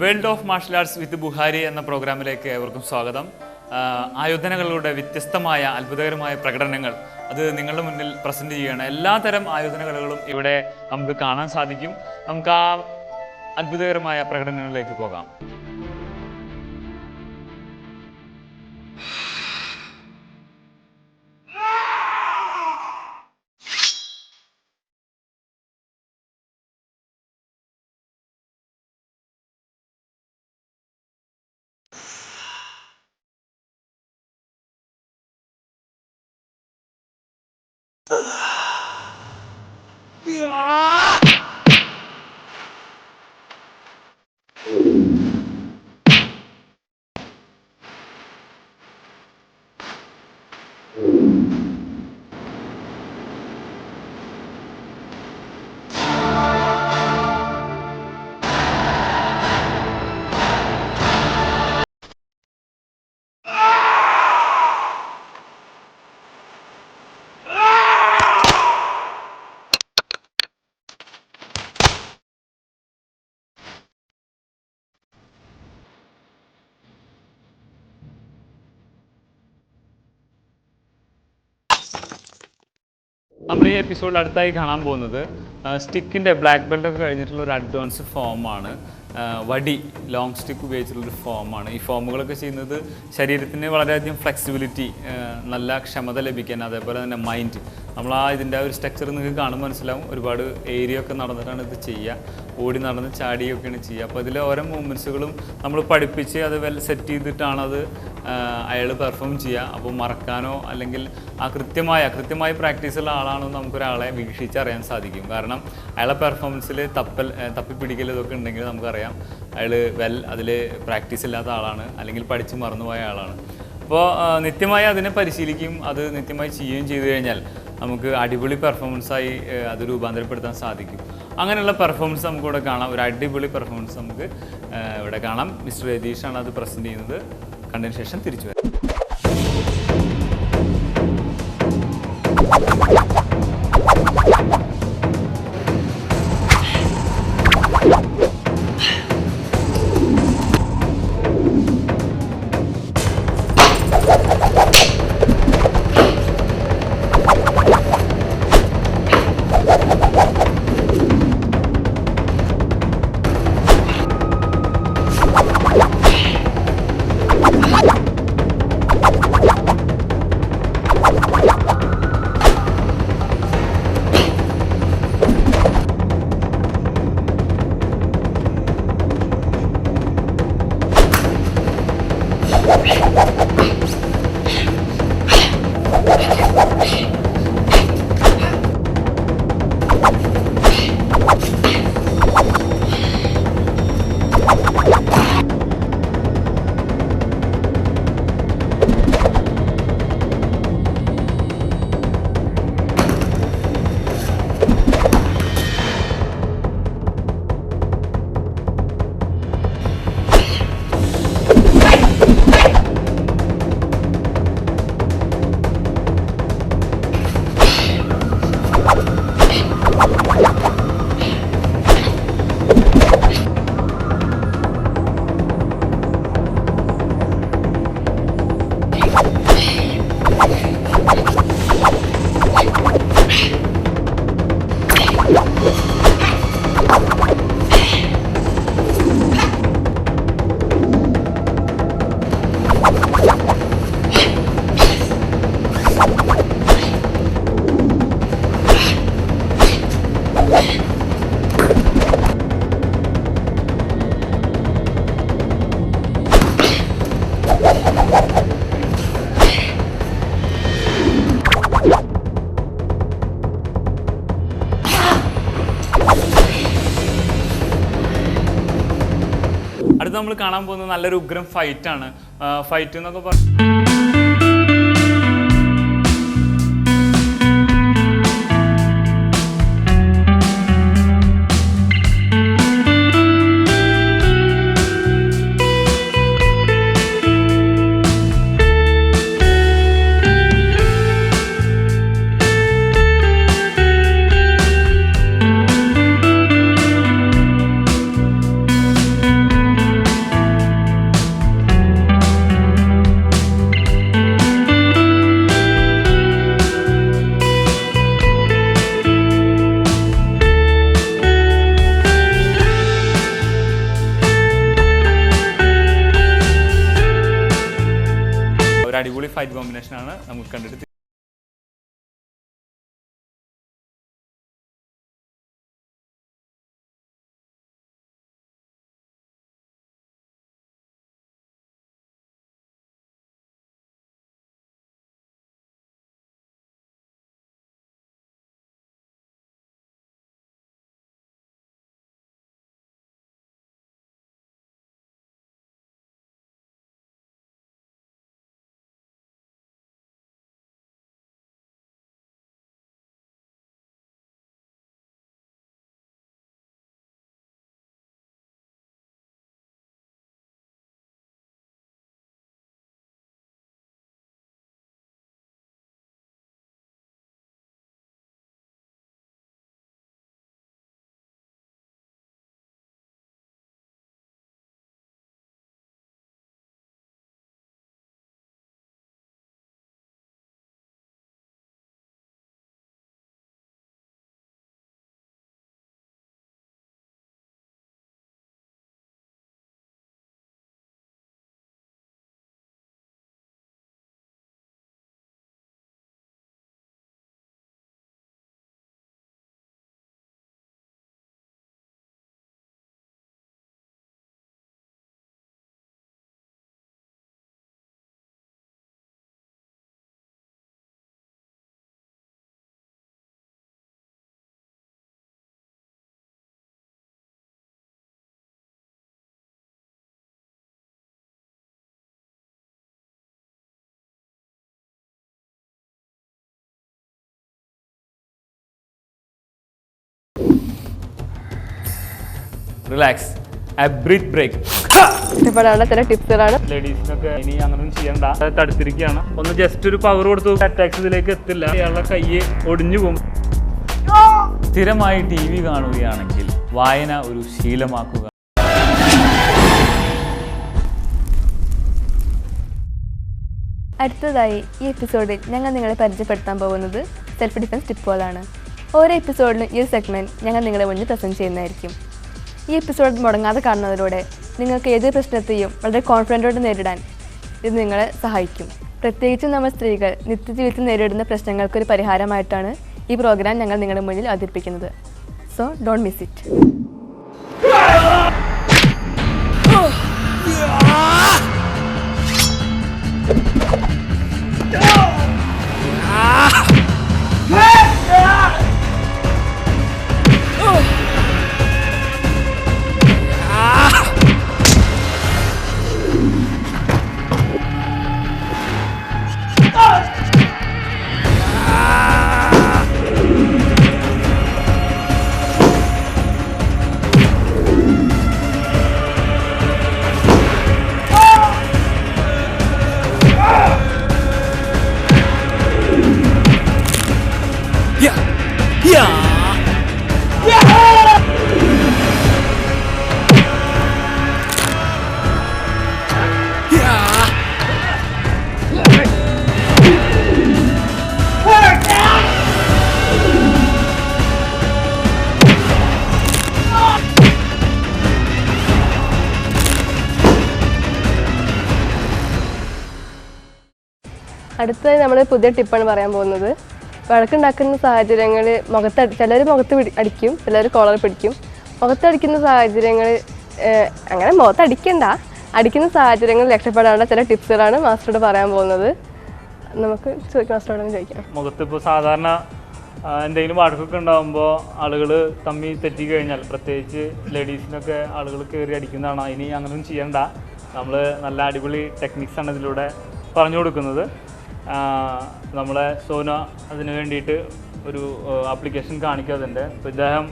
World of martial arts വിത്ത് ബുഹാരി എന്ന പ്രോഗ്രാമിലേക്ക് ഏവർക്കും സ്വാഗതം. ആയോധനകളുടെ വ്യത്യസ്തമായ അത്ഭുതകരമായ പ്രകടനങ്ങൾ അത് നിങ്ങളുടെ മുന്നിൽ പ്രസൻറ്റ് ചെയ്യുകയാണ്. എല്ലാതരം ആയോധന കലകളും ഇവിടെ നമുക്ക് കാണാൻ സാധിക്കും. നമുക്ക് ആ അത്ഭുതകരമായ പ്രകടനങ്ങളിലേക്ക് പോകാം. നമ്മൾ ഈ എപ്പിസോഡിൽ അടുത്തായി കാണാൻ പോകുന്നത് സ്റ്റിക്കിൻ്റെ ബ്ലാക്ക് ബെൽറ്റൊക്കെ കഴിഞ്ഞിട്ടുള്ള ഒരു അഡ്വാൻസ് ഫോമാണ്. വടി, ലോങ് സ്റ്റിക്ക് ഉപയോഗിച്ചിട്ടുള്ളൊരു ഫോമാണ്. ഈ ഫോമുകളൊക്കെ ചെയ്യുന്നത് ശരീരത്തിന് വളരെയധികം ഫ്ലെക്സിബിലിറ്റി, നല്ല ക്ഷമത ലഭിക്കാൻ, അതേപോലെ തന്നെ മൈൻഡ്. നമ്മൾ ഇതിൻ്റെ ഒരു സ്ട്രക്ചർ നിങ്ങൾക്ക് കാണുമ്പോൾ മനസ്സിലാവും. ഒരുപാട് ഏരിയ ഒക്കെ നടന്നിട്ടാണ് ഇത് ചെയ്യുക. ഓടി നടന്ന് ചാടിയൊക്കെയാണ് ചെയ്യുക. അപ്പോൾ ഇതിലെ ഓരോ മൂവ്മെൻറ്റ്സുകളും നമ്മൾ പഠിപ്പിച്ച് അത് സെറ്റ് ചെയ്തിട്ടാണ് അത് അയാൾ പെർഫോം ചെയ്യുക. അപ്പോൾ മറക്കാനോ അല്ലെങ്കിൽ ആ കൃത്യമായി പ്രാക്ടീസുള്ള ആളാണോ നമുക്കൊരാളെ വീക്ഷിച്ചറിയാൻ സാധിക്കും. കാരണം അയാളെ പെർഫോമൻസിൽ തപ്പിപ്പിടിക്കൽ ഇതൊക്കെ ഉണ്ടെങ്കിൽ നമുക്കറിയാം അയാൾ അതിൽ പ്രാക്ടീസ് ഇല്ലാത്ത ആളാണ്, അല്ലെങ്കിൽ പഠിച്ച് മറന്നുപോയ ആളാണ്. അപ്പോൾ നിത്യമായി അതിനെ പരിശീലിക്കും, അത് നിത്യമായി ചെയ്യുകയും ചെയ്തു കഴിഞ്ഞാൽ നമുക്ക് അടിപൊളി പെർഫോമൻസായി അത് രൂപാന്തരപ്പെടുത്താൻ സാധിക്കും. അങ്ങനെയുള്ള പെർഫോമൻസ് നമുക്കിവിടെ കാണാം. ഒരു അടിപൊളി പെർഫോമൻസ് നമുക്ക് ഇവിടെ കാണാം. മിസ്റ്റർ രതീഷാണ് അത് പ്രസൻറ്റ് ചെയ്യുന്നത്. കണ്ടതിന് ശേഷം തിരിച്ചു വരാം. അടുത്ത് നമ്മൾ കാണാൻ പോകുന്നത് നല്ലൊരു ഉഗ്രം ഫൈറ്റാണ്. ഫൈറ്റ് എന്നൊക്കെ പറഞ്ഞു ഒരു അടിപൊളി ഫൈറ്റ് കോമ്പിനേഷനാണ് നമുക്ക് കണ്ടിട്ട്. Relax, breath break. ചില ടിപ്സുകളാണ് ലേഡീസിനൊക്കെ ഇനി അങ്ങനെ ചെയ്യണ്ട. തടുത്തിരിക്കുകയാണ്. ഒന്ന് ജസ്റ്റ് ഒരു പവർ കൊടുത്തു അറ്റാക്സ് ഇതിലേക്ക് എത്തില്ല. ഇയാളുടെ കയ്യെ ഒടിഞ്ഞു പോകും. സ്ഥിരമായി TV കാണുകയാണെങ്കിൽ വായന ഒരു ശീലമാക്കുക. അടുത്തതായി ഈ എപ്പിസോഡിൽ ഞങ്ങൾ നിങ്ങളെ പരിചയപ്പെടുത്താൻ പോകുന്നത് സെൽഫ് ഡിഫെൻസ് ടിപ്പുകളാണ്. ഓരോ എപ്പിസോഡിലും ഈ ഒരു സെഗ്മെൻറ്റ് ഞങ്ങൾ നിങ്ങളെ മുന്നിൽ പ്രസൻറ്റ് ചെയ്യുന്നതായിരിക്കും. ഈ എപ്പിസോഡ് മുടങ്ങാതെ കാണുന്നതിലൂടെ നിങ്ങൾക്ക് ഏത് പ്രശ്നത്തെയും വളരെ കോൺഫിഡൻറ്റോടെ നേരിടാൻ ഇത് നിങ്ങളെ സഹായിക്കും. പ്രത്യേകിച്ചും നമ്മൾ സ്ത്രീകൾ നിത്യജീവിതത്തിൽ നേരിടുന്ന പ്രശ്നങ്ങൾക്കൊരു പരിഹാരമായിട്ടാണ് ഈ പ്രോഗ്രാം ഞങ്ങൾ നിങ്ങളുടെ മുന്നിൽ അവതരിപ്പിക്കുന്നത്. So don't miss it. അടുത്തതായി നമ്മൾ പുതിയ ടിപ്പാണ് പറയാൻ പോകുന്നത്. വഴക്കുണ്ടാക്കുന്ന സാഹചര്യങ്ങൾ ചിലർ മുഖത്ത് അടിക്കും, ചിലർ കോളർ പിടിക്കും. മുഖത്തടിക്കുന്ന സാഹചര്യങ്ങൾ അങ്ങനെ മുഖത്തടിക്കണ്ട, അടിക്കുന്ന സാഹചര്യങ്ങളിൽ രക്ഷപ്പെടാനുള്ള ചില ടിപ്സുകളാണ് മാസ്റ്ററോട് പറയാൻ പോകുന്നത്. നമുക്ക് മാസ്റ്ററോട് ചോദിക്കാം. മുഖത്ത് ഇപ്പോൾ സാധാരണ എന്തെങ്കിലും വഴക്കൊക്കെ ഉണ്ടാകുമ്പോൾ ആളുകൾ തമ്മിൽ തെറ്റി കഴിഞ്ഞാൽ, പ്രത്യേകിച്ച് ലേഡീസിനൊക്കെ ആളുകൾ കയറി അടിക്കുന്നതാണ്. ഇനി അങ്ങനെയൊന്നും ചെയ്യണ്ട. നമ്മൾ നല്ല അടിപൊളി ടെക്നിക്സാണ് ഇതിലൂടെ പറഞ്ഞു കൊടുക്കുന്നത്. നമ്മളെ സോന അതിന് വേണ്ടിയിട്ട് ഒരു ആപ്ലിക്കേഷൻ കാണിക്കാതുണ്ട്. അപ്പോൾ ഇദ്ദേഹം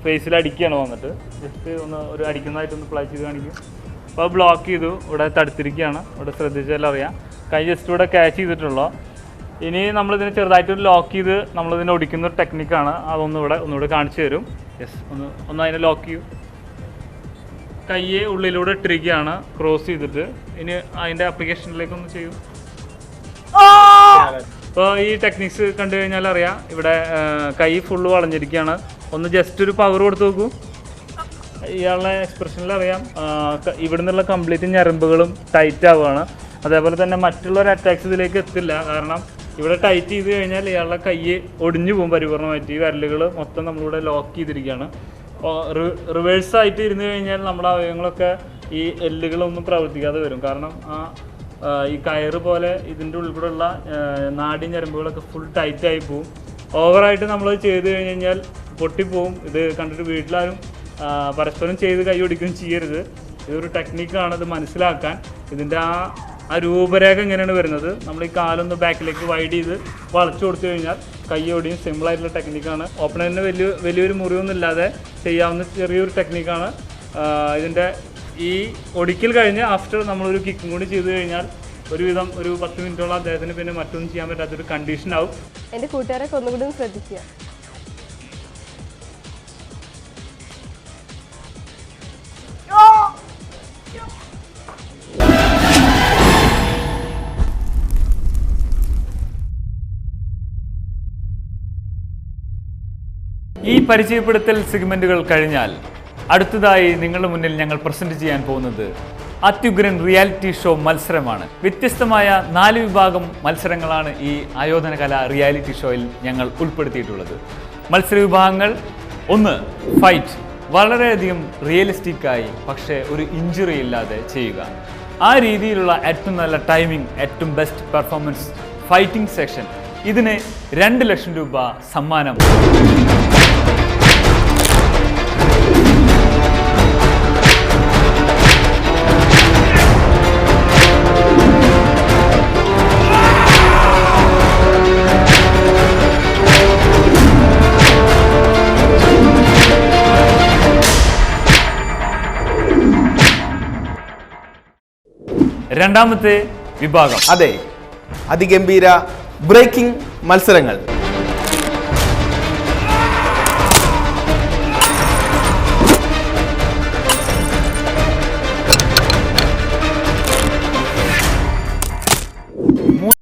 ഫേസിൽ അടിക്കുകയാണ് വന്നിട്ട്, ജസ്റ്റ് ഒരു അടിക്കുന്നതായിട്ടൊന്ന് പ്ലേ ചെയ്ത് കാണിക്കും. അപ്പോൾ ബ്ലോക്ക് ചെയ്തു, ഇവിടെ തടുത്തിരിക്കുകയാണ്. ഇവിടെ ശ്രദ്ധിച്ചാൽ അറിയാം, കൈ ജസ്റ്റ് ഇവിടെ ക്യാച്ച് ചെയ്തിട്ടുള്ളൂ. ഇനി നമ്മളിതിനെ ചെറുതായിട്ട് ലോക്ക് ചെയ്ത് നമ്മളിതിനെ ഒടിക്കുന്ന ഒരു ടെക്നിക്കാണ്. ഒന്നുകൂടെ കാണിച്ചു തരും. യെസ്, ഒന്ന് അതിനെ ലോക്ക് ചെയ്യൂ. കയ്യെ ഉള്ളിലൂടെ ഇട്ടിരിക്കുകയാണ് ക്രോസ് ചെയ്തിട്ട്. ഇനി അതിൻ്റെ ആപ്ലിക്കേഷനിലേക്ക് ഒന്ന് ചെയ്യൂ. ഇപ്പോൾ ഈ ടെക്നിക്സ് കണ്ടു കഴിഞ്ഞാൽ അറിയാം, ഇവിടെ കൈ ഫുള്ള് വളഞ്ഞിരിക്കുകയാണ്. ഒന്ന് ജസ്റ്റ് ഒരു പവർ കൊടുത്ത് നോക്കൂ. ഇയാളുടെ എക്സ്പ്രഷനിൽ അറിയാം, ഇവിടെ നിന്നുള്ള കംപ്ലീറ്റ് ഞരമ്പുകളും ടൈറ്റ് ആവുകയാണ്. അതേപോലെ തന്നെ മറ്റുള്ളൊരു അറ്റാക്സ് ഇതിലേക്ക് എത്തില്ല. കാരണം ഇവിടെ ടൈറ്റ് ചെയ്ത് കഴിഞ്ഞാൽ ഇയാളുടെ കൈ ഒടിഞ്ഞു പോകും പരിപൂർണ്ണമായിട്ട്. ഈ വിരലുകൾ മൊത്തം നമ്മളിവിടെ ലോക്ക് ചെയ്തിരിക്കുകയാണ്. റിവേഴ്സായിട്ട് ഇരുന്ന് കഴിഞ്ഞാൽ നമ്മുടെ അവയവങ്ങളൊക്കെ ഈ എല്ലുകളൊന്നും പ്രവർത്തിക്കാതെ വരും. കാരണം ഈ കയറ് പോലെ ഇതിൻ്റെ ഉള്ളിൽ കൂടെ ഉള്ള നാഡി ഞരമ്പുകളൊക്കെ ഫുൾ ടൈറ്റായി പോവും. ഓവറായിട്ട് നമ്മൾ ചെയ്ത് കഴിഞ്ഞാൽ പൊട്ടിപ്പോവും. ഇത് കണ്ടിട്ട് വീട്ടിലാരും പരസ്പരം ചെയ്ത് കൈ ഒടിക്കുകയും ചെയ്യരുത്. ഇതൊരു ടെക്നിക്കാണ്, ഇത് മനസ്സിലാക്കാൻ. ഇതിൻ്റെ ആ രൂപരേഖ എങ്ങനെയാണ് വരുന്നത്, നമ്മൾ ഈ കാലൊന്ന് ബാക്കിലേക്ക് വൈഡ് ചെയ്ത് വളച്ചു കൊടുത്തു കഴിഞ്ഞാൽ കൈ ഒടിയും. സിമ്പിളായിട്ടുള്ള ടെക്നിക്കാണ്. ഓപ്പണറിന് വലിയൊരു മുറിവൊന്നും ഇല്ലാതെ ചെയ്യാവുന്ന ചെറിയൊരു ടെക്നിക്കാണ്. ഇതിൻ്റെ ഈ ഒടിക്കൽ കഴിഞ്ഞ് ആഫ്റ്റർ നമ്മളൊരു കിക്കും കൂടി ചെയ്ത് കഴിഞ്ഞാൽ ഒരുവിധം ഒരു 10 മിനിറ്റോളം അദ്ദേഹത്തിന് പിന്നെ മറ്റൊന്നും ചെയ്യാൻ പറ്റാത്തൊരു കണ്ടീഷനാവും. എൻ്റെ കൂട്ടുകാരൊക്കെ ഒന്നുകൂടി ശ്രദ്ധിക്കുക. ഈ പരിചയപ്പെടുത്തൽ സെഗ്മെൻറ്റുകൾ കഴിഞ്ഞാൽ അടുത്തതായി നിങ്ങളുടെ മുന്നിൽ ഞങ്ങൾ പ്രസൻറ്റ് ചെയ്യാൻ പോകുന്നത് അത്യുഗ്രൻ റിയാലിറ്റി ഷോ മത്സരമാണ്. വ്യത്യസ്തമായ 4 വിഭാഗം മത്സരങ്ങളാണ് ഈ ആയോധന കല റിയാലിറ്റി ഷോയിൽ ഞങ്ങൾ ഉൾപ്പെടുത്തിയിട്ടുള്ളത്. മത്സര വിഭാഗങ്ങൾ: 1. ഫൈറ്റ്, വളരെയധികം റിയലിസ്റ്റിക്കായി പക്ഷേ ഒരു ഇഞ്ചുറി ഇല്ലാതെ ചെയ്യുക. ആ രീതിയിലുള്ള ഏറ്റവും നല്ല ടൈമിംഗ്, ഏറ്റവും ബെസ്റ്റ് പെർഫോമൻസ് ഫൈറ്റിംഗ് സെക്ഷൻ. ഇതിന് 2 ലക്ഷം രൂപ സമ്മാനം. രണ്ടാമത്തെ വിഭാഗം, അതെ, അതിഗംഭീര ബ്രേക്കിംഗ് മത്സരങ്ങൾ.